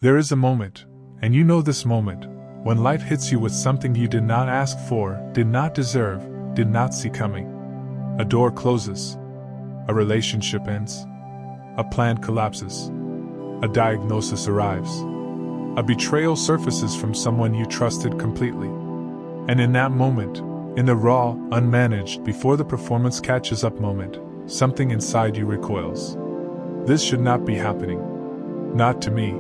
There is a moment, and you know this moment, when life hits you with something you did not ask for, did not deserve, did not see coming. A door closes. A relationship ends. A plan collapses. A diagnosis arrives. A betrayal surfaces from someone you trusted completely. And in that moment, in the raw, unmanaged, before the performance catches up moment, something inside you recoils. This should not be happening. Not to me.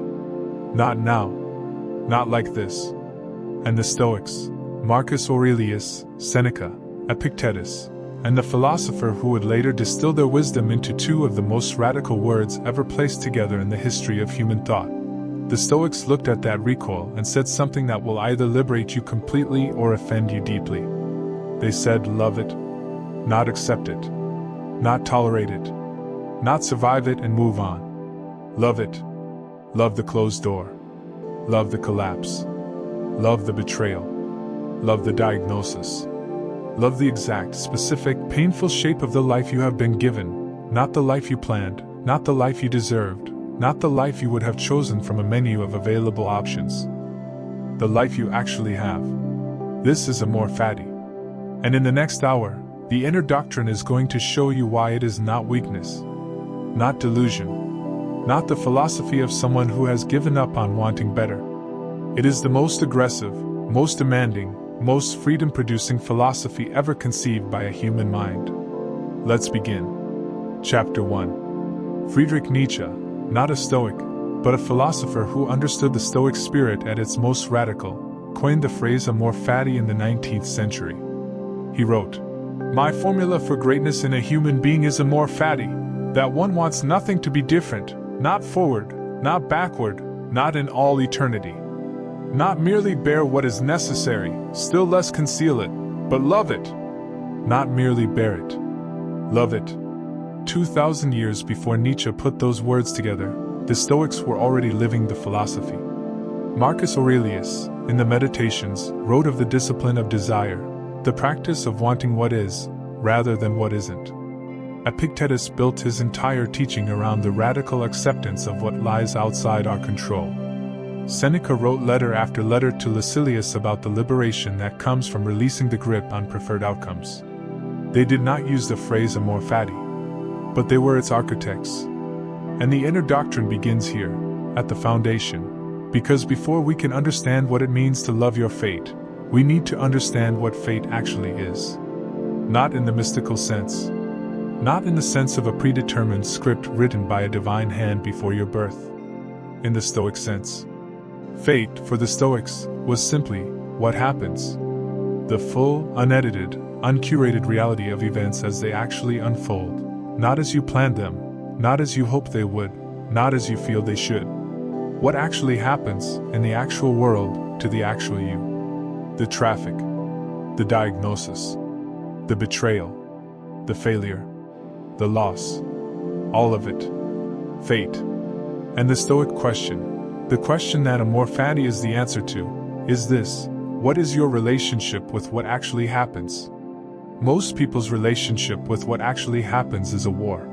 Not now. Not like this. And the Stoics, Marcus Aurelius, Seneca, Epictetus, and the philosopher who would later distill their wisdom into two of the most radical words ever placed together in the history of human thought. The Stoics looked at that recoil and said something that will either liberate you completely or offend you deeply. They said, love it, not accept it, not tolerate it, not survive it and move on. Love it. Love the closed door. Love the collapse. Love the betrayal. Love the diagnosis. Love the exact, specific, painful shape of the life you have been given, not the life you planned, not the life you deserved, not the life you would have chosen from a menu of available options. The life you actually have. This is Amor Fati. And in the next hour, the inner doctrine is going to show you why it is not weakness, not delusion, not the philosophy of someone who has given up on wanting better. It is the most aggressive, most demanding, most freedom-producing philosophy ever conceived by a human mind. Let's begin. Chapter 1. Friedrich Nietzsche, not a Stoic, but a philosopher who understood the Stoic spirit at its most radical, coined the phrase Amor Fati in the 19th century. He wrote, "My formula for greatness in a human being is Amor Fati, that one wants nothing to be different, not forward, not backward, not in all eternity. Not merely bear what is necessary, still less conceal it, but love it. Not merely bear it. Love it." 2,000 years before Nietzsche put those words together, the Stoics were already living the philosophy. Marcus Aurelius, in the Meditations, wrote of the discipline of desire, the practice of wanting what is, rather than what isn't. Epictetus built his entire teaching around the radical acceptance of what lies outside our control. Seneca wrote letter after letter to Lucilius about the liberation that comes from releasing the grip on preferred outcomes. They did not use the phrase Amor Fati, but they were its architects. And the inner doctrine begins here, at the foundation, because before we can understand what it means to love your fate, we need to understand what fate actually is. Not in the mystical sense. Not in the sense of a predetermined script written by a divine hand before your birth. In the Stoic sense. Fate, for the Stoics, was simply what happens. The full, unedited, uncurated reality of events as they actually unfold, not as you planned them, not as you hoped they would, not as you feel they should. What actually happens in the actual world to the actual you. The traffic, the diagnosis, the betrayal, the failure, the loss, all of it. Fate. And the Stoic question, the question that Amor Fati is the answer to, is this: what is your relationship with what actually happens? Most people's relationship with what actually happens is a war.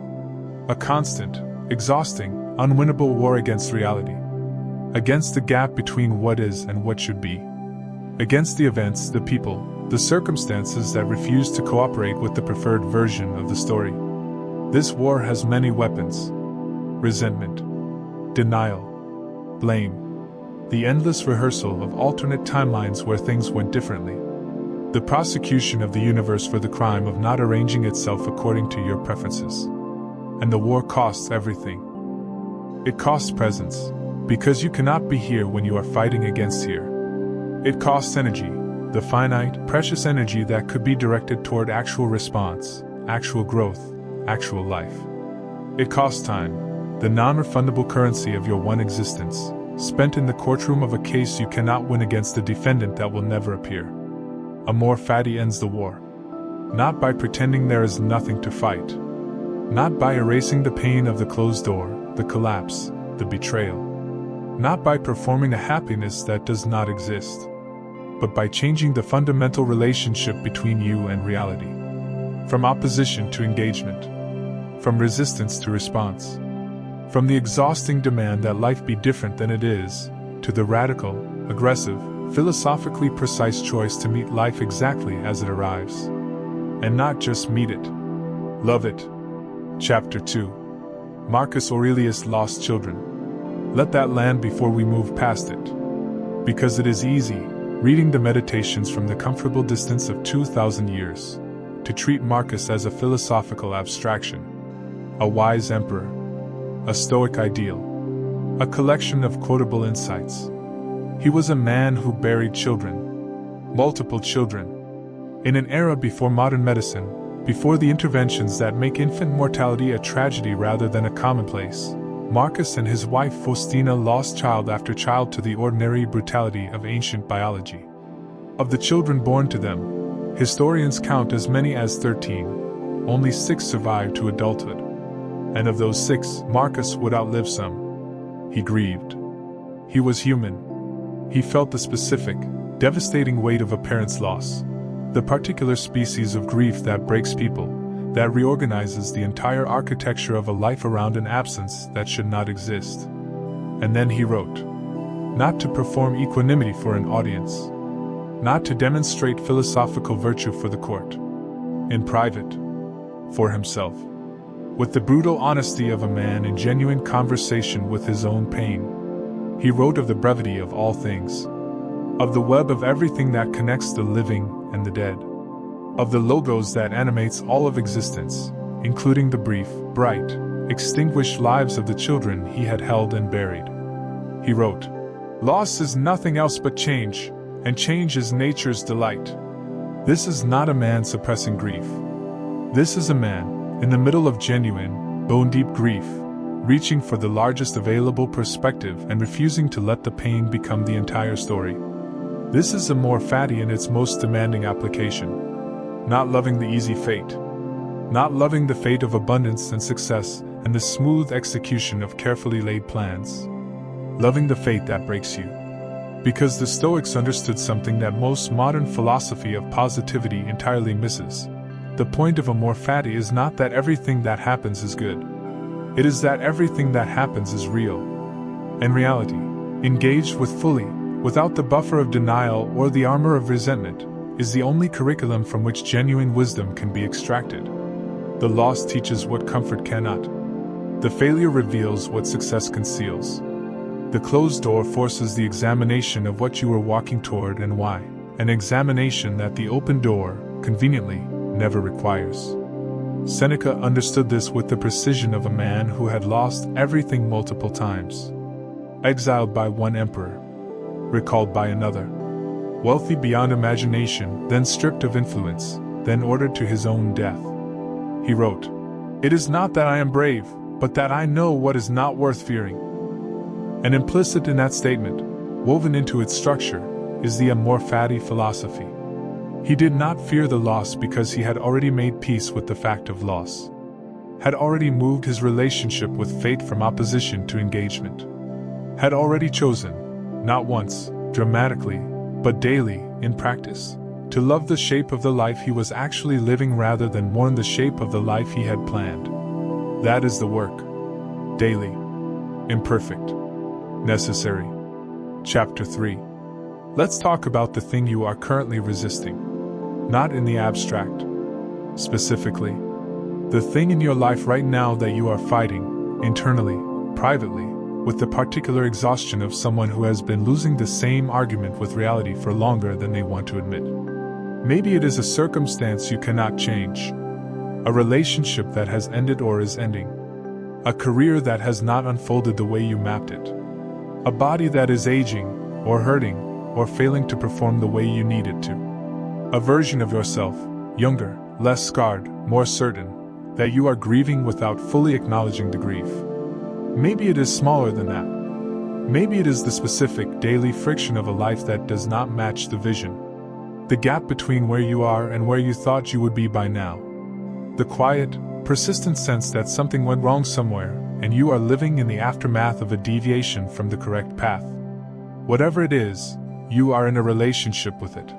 A constant, exhausting, unwinnable war against reality. Against the gap between what is and what should be. Against the events, the people, the circumstances that refuse to cooperate with the preferred version of the story. This war has many weapons. Resentment. Denial. Blame. The endless rehearsal of alternate timelines where things went differently. The prosecution of the universe for the crime of not arranging itself according to your preferences. And the war costs everything. It costs presence, because you cannot be here when you are fighting against here. It costs energy, the finite, precious energy that could be directed toward actual response, actual growth, actual life. It costs time, the non-refundable currency of your one existence, spent in the courtroom of a case you cannot win against a defendant that will never appear. Amor Fati ends the war. Not by pretending there is nothing to fight. Not by erasing the pain of the closed door, the collapse, the betrayal. Not by performing a happiness that does not exist. But by changing the fundamental relationship between you and reality. From opposition to engagement. From resistance to response. From the exhausting demand that life be different than it is, to the radical, aggressive, philosophically precise choice to meet life exactly as it arrives. And not just meet it. Love it. Chapter 2. Marcus Aurelius' Lost Children. Let that land before we move past it. Because it is easy, reading the Meditations from the comfortable distance of 2,000 years, to treat Marcus as a philosophical abstraction, a wise emperor, a Stoic ideal, a collection of quotable insights. He was a man who buried children, multiple children, in an era before modern medicine, before the interventions that make infant mortality a tragedy rather than a commonplace. Marcus and his wife Faustina lost child after child to the ordinary brutality of ancient biology. Of the children born to them, historians count as many as 13, only 6 survived to adulthood. And of those 6, Marcus would outlive some. He grieved. He was human. He felt the specific, devastating weight of a parent's loss, the particular species of grief that breaks people, that reorganizes the entire architecture of a life around an absence that should not exist. And then he wrote. Not to perform equanimity for an audience. Not to demonstrate philosophical virtue for the court. In private. For himself. With the brutal honesty of a man in genuine conversation with his own pain. He wrote of the brevity of all things. Of the web of everything that connects the living and the dead. Of the logos that animates all of existence, including the brief, bright, extinguished lives of the children he had held and buried. He wrote, "Loss is nothing else but change, and change is nature's delight." This is not a man suppressing grief. This is a man, in the middle of genuine, bone-deep grief, reaching for the largest available perspective and refusing to let the pain become the entire story. This is Amor Fati in its most demanding application. Not loving the easy fate. Not loving the fate of abundance and success and the smooth execution of carefully laid plans. Loving the fate that breaks you. Because the Stoics understood something that most modern philosophy of positivity entirely misses. The point of Amor Fati is not that everything that happens is good. It is that everything that happens is real. And reality, engaged with fully, without the buffer of denial or the armor of resentment, is the only curriculum from which genuine wisdom can be extracted. The loss teaches what comfort cannot. The failure reveals what success conceals. The closed door forces the examination of what you are walking toward and why, an examination that the open door, conveniently, never requires. Seneca understood this with the precision of a man who had lost everything multiple times. Exiled by one emperor, recalled by another. Wealthy beyond imagination, then stripped of influence, then ordered to his own death. He wrote, "It is not that I am brave, but that I know what is not worth fearing." And implicit in that statement, woven into its structure, is the Amor Fati philosophy. He did not fear the loss because he had already made peace with the fact of loss. Had already moved his relationship with fate from opposition to engagement. Had already chosen, not once, dramatically, but daily, in practice, to love the shape of the life he was actually living rather than mourn the shape of the life he had planned. That is the work. Daily. Imperfect. Necessary. Chapter 3. Let's talk about the thing you are currently resisting. Not in the abstract. Specifically, the thing in your life right now that you are fighting, internally, privately, with the particular exhaustion of someone who has been losing the same argument with reality for longer than they want to admit. Maybe it is a circumstance you cannot change. A relationship that has ended or is ending. A career that has not unfolded the way you mapped it. A body that is aging, or hurting, or failing to perform the way you need it to. A version of yourself, younger, less scarred, more certain, that you are grieving without fully acknowledging the grief. Maybe it is smaller than that. Maybe it is the specific, daily friction of a life that does not match the vision. The gap between where you are and where you thought you would be by now. The quiet, persistent sense that something went wrong somewhere, and you are living in the aftermath of a deviation from the correct path. Whatever it is, you are in a relationship with it.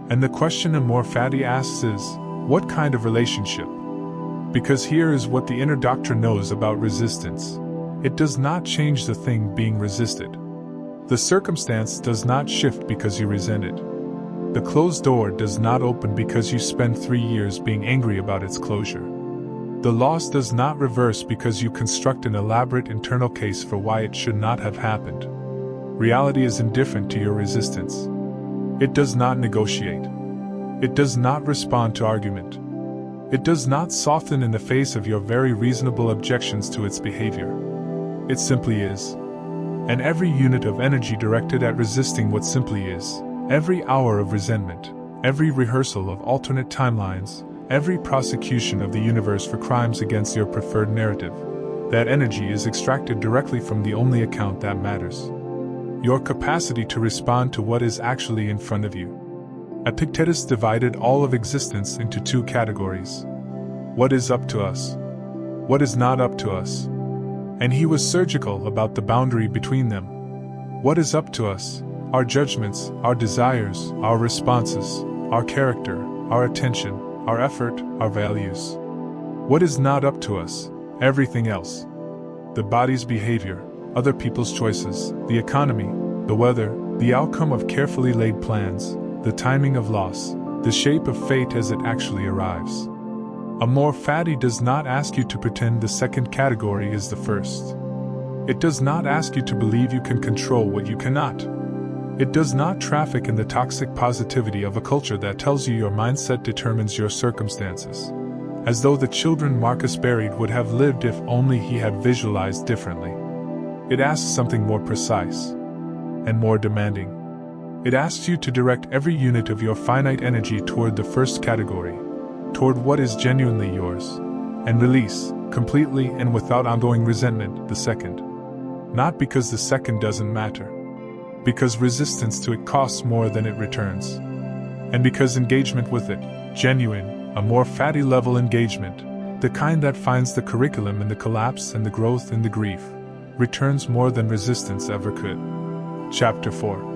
And the question Amor Fati asks is, what kind of relationship? Because here is what the inner doctor knows about resistance. It does not change the thing being resisted. The circumstance does not shift because you resent it. The closed door does not open because you spend 3 years being angry about its closure. The loss does not reverse because you construct an elaborate internal case for why it should not have happened. Reality is indifferent to your resistance. It does not negotiate. It does not respond to argument. It does not soften in the face of your very reasonable objections to its behavior. It simply is. And every unit of energy directed at resisting what simply is, every hour of resentment, every rehearsal of alternate timelines, every prosecution of the universe for crimes against your preferred narrative, that energy is extracted directly from the only account that matters: your capacity to respond to what is actually in front of you. Epictetus divided all of existence into 2 categories: what is up to us, what is not up to us. And he was surgical about the boundary between them. What is up to us? Our judgments, our desires, our responses, our character, our attention, our effort, our values. What is not up to us? Everything else. The body's behavior, other people's choices, the economy, the weather, the outcome of carefully laid plans, the timing of loss, the shape of fate as it actually arrives. Amor Fati does not ask you to pretend the second category is the first. It does not ask you to believe you can control what you cannot. It does not traffic in the toxic positivity of a culture that tells you your mindset determines your circumstances, as though the children Marcus buried would have lived if only he had visualized differently. It asks something more precise and more demanding. It asks you to direct every unit of your finite energy toward the first category, toward what is genuinely yours, and release, completely and without ongoing resentment, the second. Not because the second doesn't matter, because resistance to it costs more than it returns, and because engagement with it, genuine, Amor Fati level engagement, the kind that finds the curriculum in the collapse and the growth in the grief, returns more than resistance ever could. Chapter 4.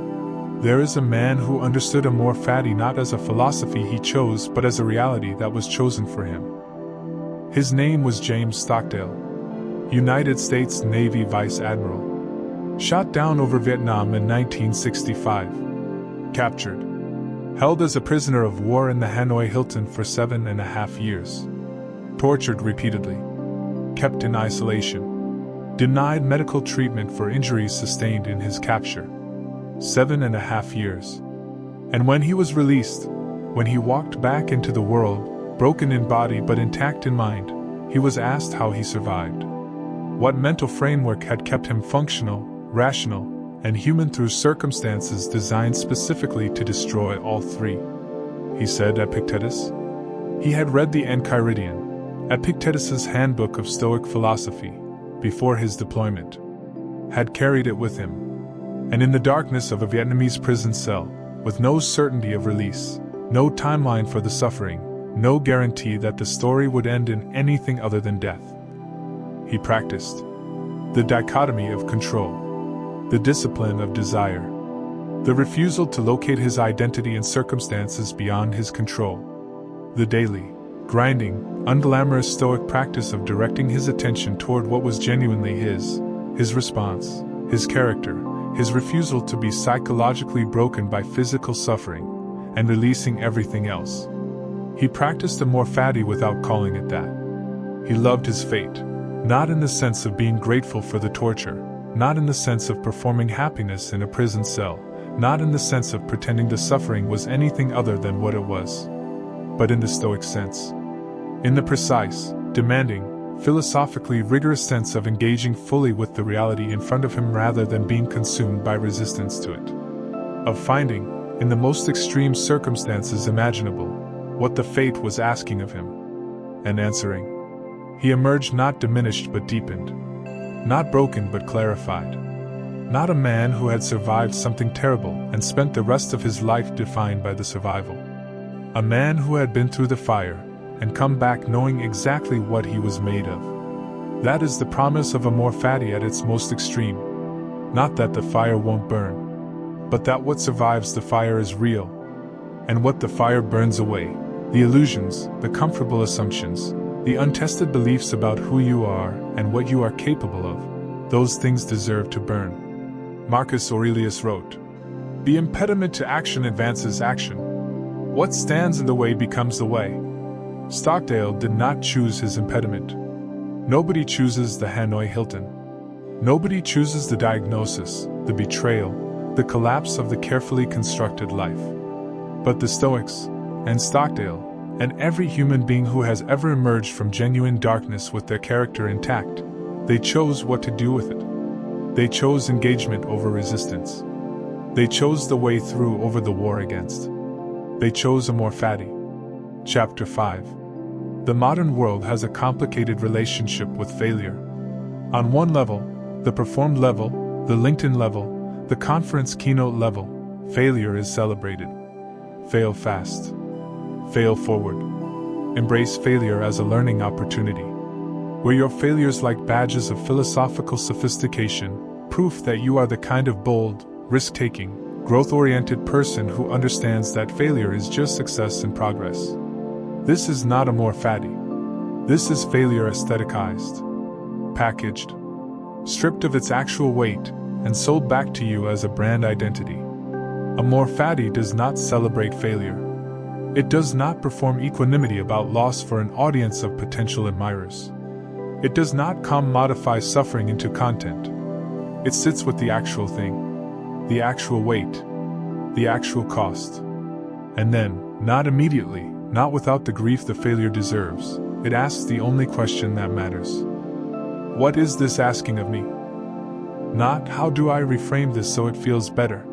There is a man who understood Amor Fati not as a philosophy he chose but as a reality that was chosen for him. His name was James Stockdale, United States Navy Vice Admiral. Shot down over Vietnam in 1965. Captured. Held as a prisoner of war in the Hanoi Hilton for 7.5 years. Tortured repeatedly. Kept in isolation. Denied medical treatment for injuries sustained in his capture. 7.5 years. And when he was released, when he walked back into the world, broken in body but intact in mind, he was asked how he survived. What mental framework had kept him functional, rational, and human through circumstances designed specifically to destroy all 3. He said Epictetus. He had read the Enchiridion, Epictetus's handbook of Stoic philosophy, before his deployment. Had carried it with him. And in the darkness of a Vietnamese prison cell, with no certainty of release, no timeline for the suffering, no guarantee that the story would end in anything other than death, he practiced the dichotomy of control, the discipline of desire, the refusal to locate his identity in circumstances beyond his control, the daily, grinding, unglamorous Stoic practice of directing his attention toward what was genuinely his response, his character, his refusal to be psychologically broken by physical suffering, and releasing everything else. He practiced Amor Fati without calling it that. He loved his fate, not in the sense of being grateful for the torture, not in the sense of performing happiness in a prison cell, not in the sense of pretending the suffering was anything other than what it was, but in the Stoic sense. In the precise, demanding, philosophically rigorous sense of engaging fully with the reality in front of him rather than being consumed by resistance to it. Of finding, in the most extreme circumstances imaginable, what the fate was asking of him, and answering. He emerged not diminished but deepened, not broken but clarified. Not a man who had survived something terrible and spent the rest of his life defined by the survival. A man who had been through the fire, and come back knowing exactly what he was made of. That is the promise of Amor Fati at its most extreme. Not that the fire won't burn, but that what survives the fire is real, and what the fire burns away, the illusions, the comfortable assumptions, the untested beliefs about who you are and what you are capable of, those things deserve to burn. Marcus Aurelius wrote, "The impediment to action advances action. What stands in the way becomes the way." Stockdale did not choose his impediment. Nobody chooses the Hanoi Hilton. Nobody chooses the diagnosis, the betrayal, the collapse of the carefully constructed life. But the Stoics, and Stockdale, and every human being who has ever emerged from genuine darkness with their character intact, they chose what to do with it. They chose engagement over resistance. They chose the way through over the war against. They chose Amor Fati. Chapter 5. The modern world has a complicated relationship with failure. On one level, the performed level, the LinkedIn level, the conference keynote level, failure is celebrated. Fail fast. Fail forward. Embrace failure as a learning opportunity. Wear your failures like badges of philosophical sophistication, proof that you are the kind of bold, risk-taking, growth-oriented person who understands that failure is just success in progress. This is not Amor Fati. This is failure aestheticized, packaged, stripped of its actual weight, and sold back to you as a brand identity. Amor Fati does not celebrate failure. It does not perform equanimity about loss for an audience of potential admirers. It does not commodify suffering into content. It sits with the actual thing, the actual weight, the actual cost. And then, not immediately, not without the grief the failure deserves, it asks the only question that matters. What is this asking of me? Not, how do I reframe this so it feels better?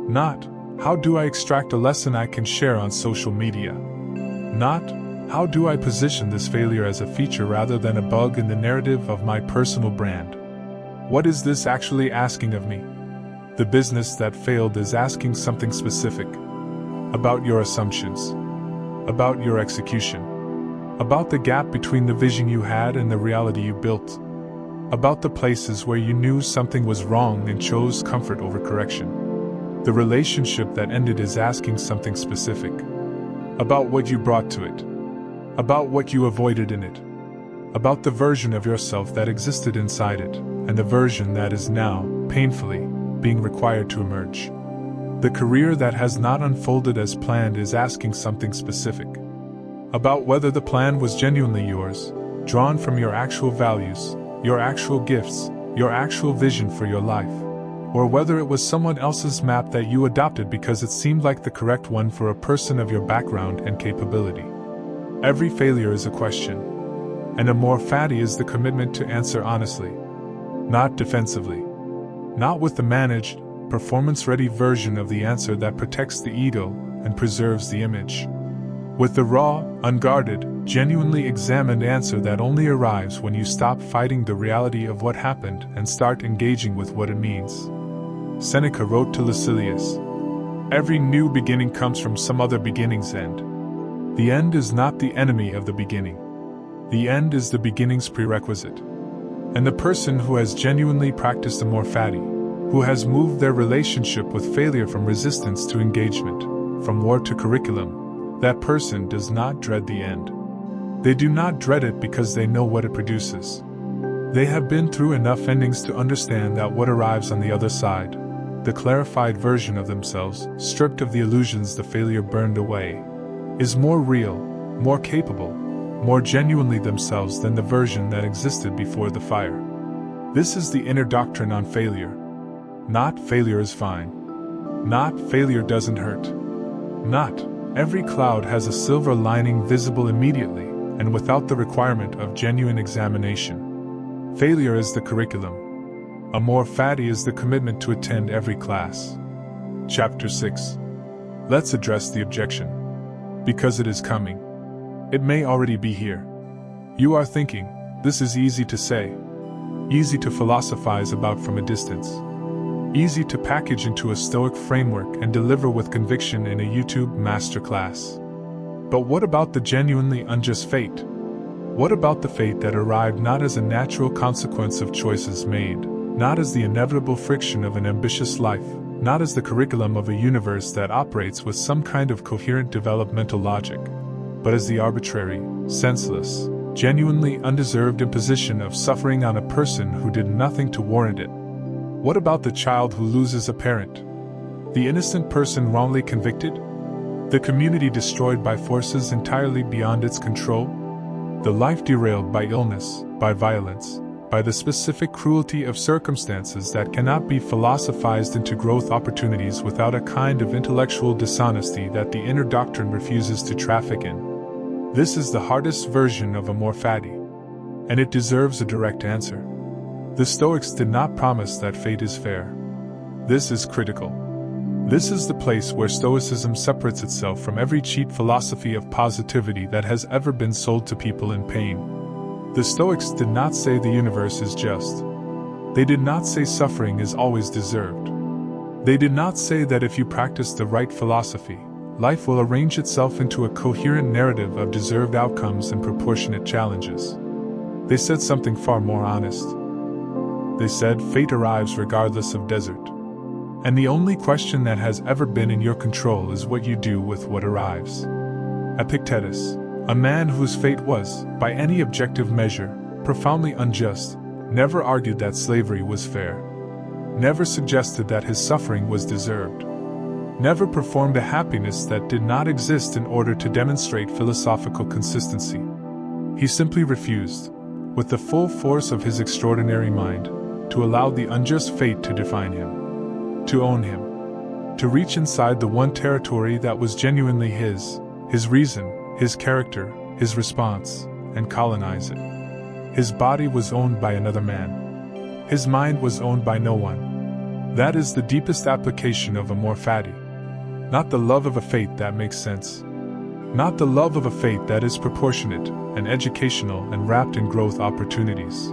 Not, how do I extract a lesson I can share on social media? Not, how do I position this failure as a feature rather than a bug in the narrative of my personal brand? What is this actually asking of me? The business that failed is asking something specific. About your assumptions. About your execution. About the gap between the vision you had and the reality you built. About the places where you knew something was wrong and chose comfort over correction. The relationship that ended is asking something specific. About what you brought to it. About what you avoided in it. About the version of yourself that existed inside it, and the version that is now, painfully, being required to emerge. The career that has not unfolded as planned is asking something specific. About whether the plan was genuinely yours, drawn from your actual values, your actual gifts, your actual vision for your life, or whether it was someone else's map that you adopted because it seemed like the correct one for a person of your background and capability. Every failure is a question, and Amor Fati is the commitment to answer honestly, not defensively, not with the managed, performance-ready version of the answer that protects the ego and preserves the image. With the raw, unguarded, genuinely examined answer that only arrives when you stop fighting the reality of what happened and start engaging with what it means. Seneca wrote to Lucilius, "Every new beginning comes from some other beginning's end. The end is not the enemy of the beginning. The end is the beginning's prerequisite." And the person who has genuinely practiced Amor Fati, who has moved their relationship with failure from resistance to engagement, from war to curriculum, that person does not dread the end. They do not dread it because they know what it produces. They have been through enough endings to understand that what arrives on the other side, the clarified version of themselves, stripped of the illusions the failure burned away, is more real, more capable, more genuinely themselves than the version that existed before the fire. This is the inner doctrine on failure. Not failure is fine. Not failure doesn't hurt. Not every cloud has a silver lining visible immediately and without the requirement of genuine examination. Failure is the curriculum. Amor Fati is the commitment to attend every class. Chapter 6. Let's address the objection. Because it is coming. It may already be here. You are thinking, this is easy to say. Easy to philosophize about from a distance. Easy to package into a Stoic framework and deliver with conviction in a YouTube masterclass. But what about the genuinely unjust fate? What about the fate that arrived not as a natural consequence of choices made, not as the inevitable friction of an ambitious life, not as the curriculum of a universe that operates with some kind of coherent developmental logic, but as the arbitrary, senseless, genuinely undeserved imposition of suffering on a person who did nothing to warrant it. What about the child who loses a parent? The innocent person wrongly convicted? The community destroyed by forces entirely beyond its control? The life derailed by illness, by violence, by the specific cruelty of circumstances that cannot be philosophized into growth opportunities without a kind of intellectual dishonesty that the inner doctrine refuses to traffic in. This is the hardest version of Amor Fati, and it deserves a direct answer. The Stoics did not promise that fate is fair. This is critical. This is the place where Stoicism separates itself from every cheap philosophy of positivity that has ever been sold to people in pain. The Stoics did not say the universe is just. They did not say suffering is always deserved. They did not say that if you practice the right philosophy, life will arrange itself into a coherent narrative of deserved outcomes and proportionate challenges. They said something far more honest. They said fate arrives regardless of desert. And the only question that has ever been in your control is what you do with what arrives. Epictetus, a man whose fate was, by any objective measure, profoundly unjust, never argued that slavery was fair. Never suggested that his suffering was deserved. Never performed a happiness that did not exist in order to demonstrate philosophical consistency. He simply refused, with the full force of his extraordinary mind, to allow the unjust fate to define him, to own him, to reach inside the one territory that was genuinely his reason, his character, his response, and colonize it. His body was owned by another man. His mind was owned by no one. That is the deepest application of Amor Fati. Not the love of a fate that makes sense. Not the love of a fate that is proportionate and educational and wrapped in growth opportunities.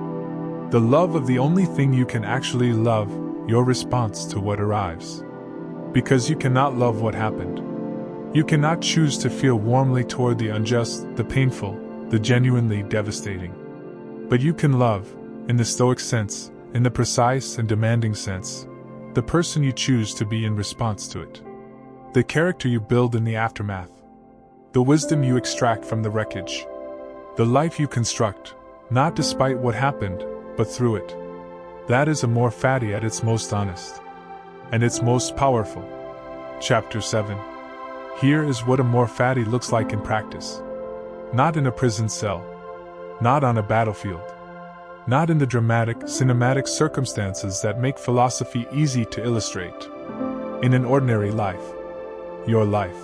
The love of the only thing you can actually love, your response to what arrives. Because you cannot love what happened. You cannot choose to feel warmly toward the unjust, the painful, the genuinely devastating. But you can love, in the Stoic sense, in the precise and demanding sense, the person you choose to be in response to it. The character you build in the aftermath. The wisdom you extract from the wreckage. The life you construct, not despite what happened, but through it. That is Amor Fati at its most honest. And its most powerful. Chapter 7. Here is what Amor Fati looks like in practice. Not in a prison cell. Not on a battlefield. Not in the dramatic, cinematic circumstances that make philosophy easy to illustrate. In an ordinary life. Your life.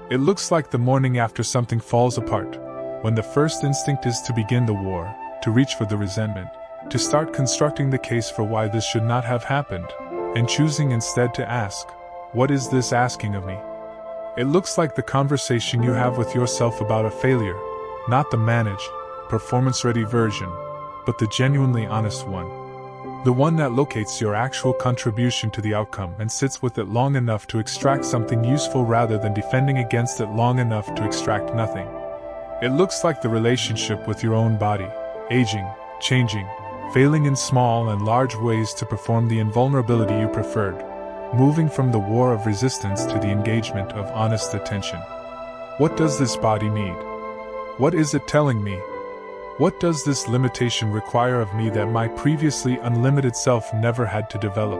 It looks like the morning after something falls apart, when the first instinct is to begin the war, to reach for the resentment, to start constructing the case for why this should not have happened, and choosing instead to ask, what is this asking of me? It looks like the conversation you have with yourself about a failure, not the managed, performance-ready version, but the genuinely honest one. The one that locates your actual contribution to the outcome and sits with it long enough to extract something useful rather than defending against it long enough to extract nothing. It looks like the relationship with your own body, aging, changing, failing in small and large ways to perform the invulnerability you preferred. Moving from the war of resistance to the engagement of honest attention. What does this body need? What is it telling me? What does this limitation require of me that my previously unlimited self never had to develop?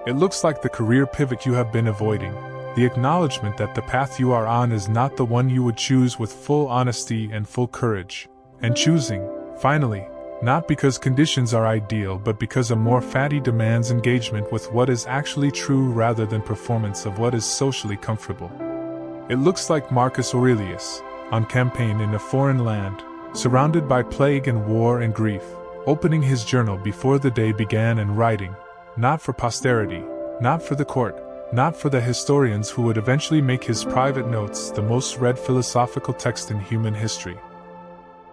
It looks like the career pivot you have been avoiding, the acknowledgement that the path you are on is not the one you would choose with full honesty and full courage, and choosing, finally, not because conditions are ideal but because Amor Fati demands engagement with what is actually true rather than performance of what is socially comfortable. It looks like Marcus Aurelius, on campaign in a foreign land, surrounded by plague and war and grief, opening his journal before the day began and writing, not for posterity, not for the court, not for the historians who would eventually make his private notes the most read philosophical text in human history.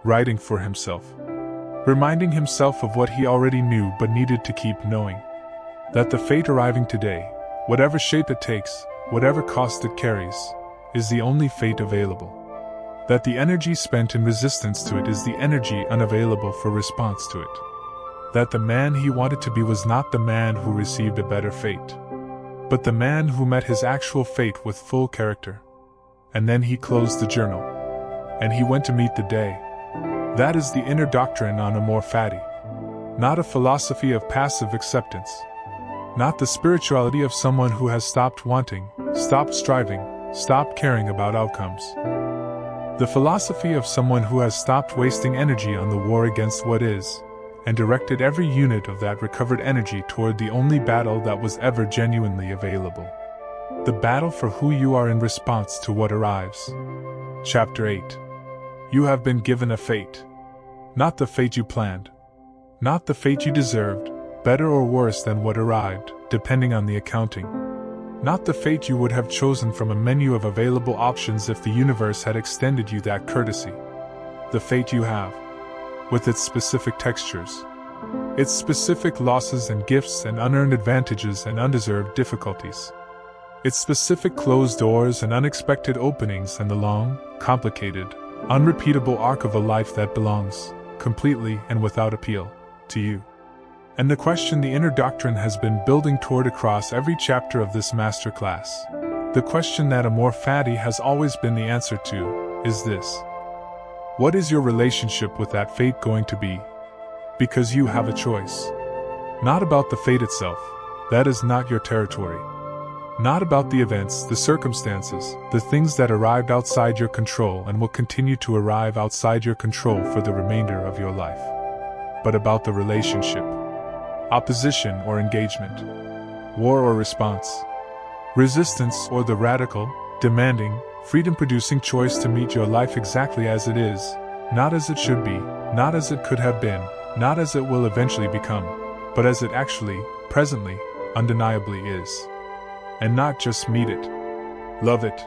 Writing for himself. Reminding himself of what he already knew but needed to keep knowing. That the fate arriving today, whatever shape it takes, whatever cost it carries, is the only fate available. That the energy spent in resistance to it is the energy unavailable for response to it. That the man he wanted to be was not the man who received a better fate, but the man who met his actual fate with full character. And then he closed the journal. And he went to meet the day. That is the inner doctrine on Amor Fati. Not a philosophy of passive acceptance. Not the spirituality of someone who has stopped wanting, stopped striving, stopped caring about outcomes. The philosophy of someone who has stopped wasting energy on the war against what is, and directed every unit of that recovered energy toward the only battle that was ever genuinely available. The battle for who you are in response to what arrives. Chapter 8. You have been given a fate. Not the fate you planned. Not the fate you deserved, better or worse than what arrived, depending on the accounting. Not the fate you would have chosen from a menu of available options if the universe had extended you that courtesy. The fate you have, with its specific textures, its specific losses and gifts and unearned advantages and undeserved difficulties, its specific closed doors and unexpected openings, and the long, complicated, unrepeatable arc of a life that belongs, completely and without appeal, to you. And the question the inner doctrine has been building toward across every chapter of this masterclass, the question that Amor Fati has always been the answer to, is this. What is your relationship with that fate going to be? Because you have a choice. Not about the fate itself, that is not your territory. Not about the events, the circumstances, the things that arrived outside your control and will continue to arrive outside your control for the remainder of your life. But about the relationship. Opposition or engagement. War or response. Resistance or the radical, demanding, freedom-producing choice to meet your life exactly as it is, not as it should be, not as it could have been, not as it will eventually become, but as it actually, presently, undeniably is. And not just meet it. Love it.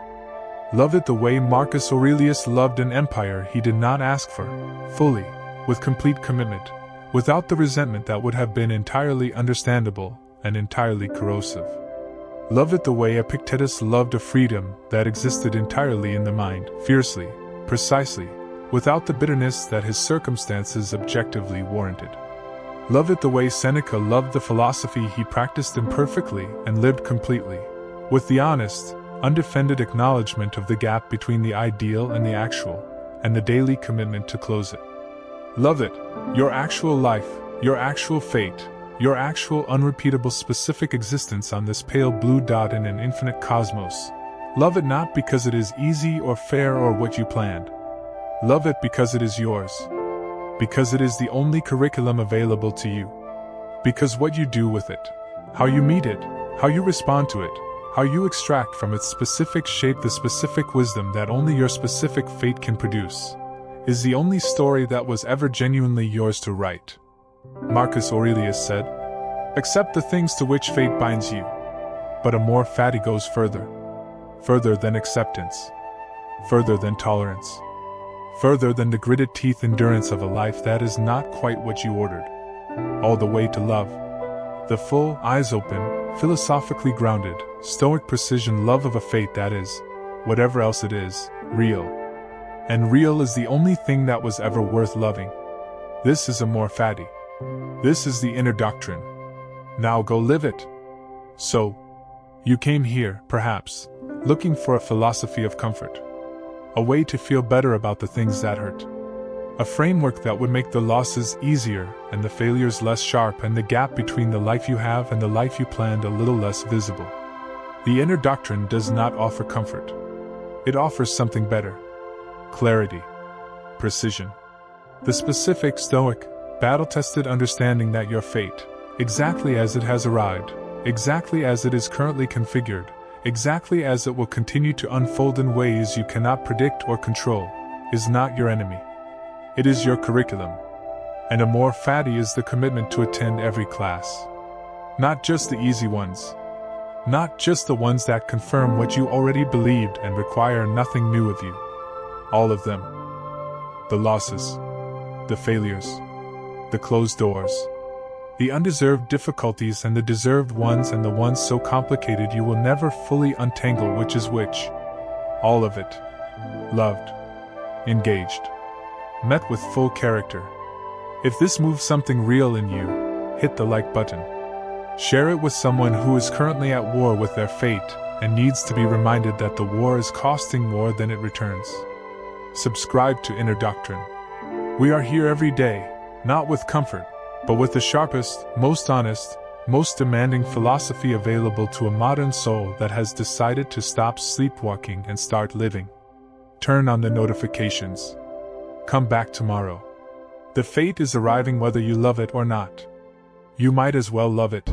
Love it the way Marcus Aurelius loved an empire he did not ask for, fully, with complete commitment, without the resentment that would have been entirely understandable and entirely corrosive. Love it the way Epictetus loved a freedom that existed entirely in the mind, fiercely, precisely, without the bitterness that his circumstances objectively warranted. Love it the way Seneca loved the philosophy he practiced imperfectly and lived completely, with the honest, undefended acknowledgement of the gap between the ideal and the actual, and the daily commitment to close it. Love it, your actual life, your actual fate, your actual unrepeatable specific existence on this pale blue dot in an infinite cosmos. Love it not because it is easy or fair or what you planned. Love it because it is yours. Because it is the only curriculum available to you. Because what you do with it, how you meet it, how you respond to it, how you extract from its specific shape the specific wisdom that only your specific fate can produce, is the only story that was ever genuinely yours to write. Marcus Aurelius said, "Accept the things to which fate binds you." But Amor Fati goes further. Further than acceptance. Further than tolerance. Further than the gritted teeth endurance of a life that is not quite what you ordered. All the way to love. The full, eyes open, philosophically grounded, stoic precision love of a fate that is, whatever else it is, real. And real is the only thing that was ever worth loving. This is Amor Fati. This is the inner doctrine. Now go live it. So, you came here, perhaps, looking for a philosophy of comfort. A way to feel better about the things that hurt. A framework that would make the losses easier and the failures less sharp and the gap between the life you have and the life you planned a little less visible. The inner doctrine does not offer comfort. It offers something better. Clarity. Precision. The specific, stoic, battle-tested understanding that your fate, exactly as it has arrived, exactly as it is currently configured, exactly as it will continue to unfold in ways you cannot predict or control, is not your enemy. It is your curriculum. And Amor Fati is the commitment to attend every class. Not just the easy ones. Not just the ones that confirm what you already believed and require nothing new of you. All of them. The losses. The failures. The closed doors. The undeserved difficulties and the deserved ones and the ones so complicated you will never fully untangle which is which. All of it. Loved. Engaged. Met with full character. If this moves something real in you, hit the like button. Share it with someone who is currently at war with their fate and needs to be reminded that the war is costing more than it returns. Subscribe to Inner Doctrine. We are here every day, not with comfort, but with the sharpest, most honest, most demanding philosophy available to a modern soul that has decided to stop sleepwalking and start living. Turn on the notifications. Come back tomorrow. The fate is arriving whether you love it or not. You might as well love it.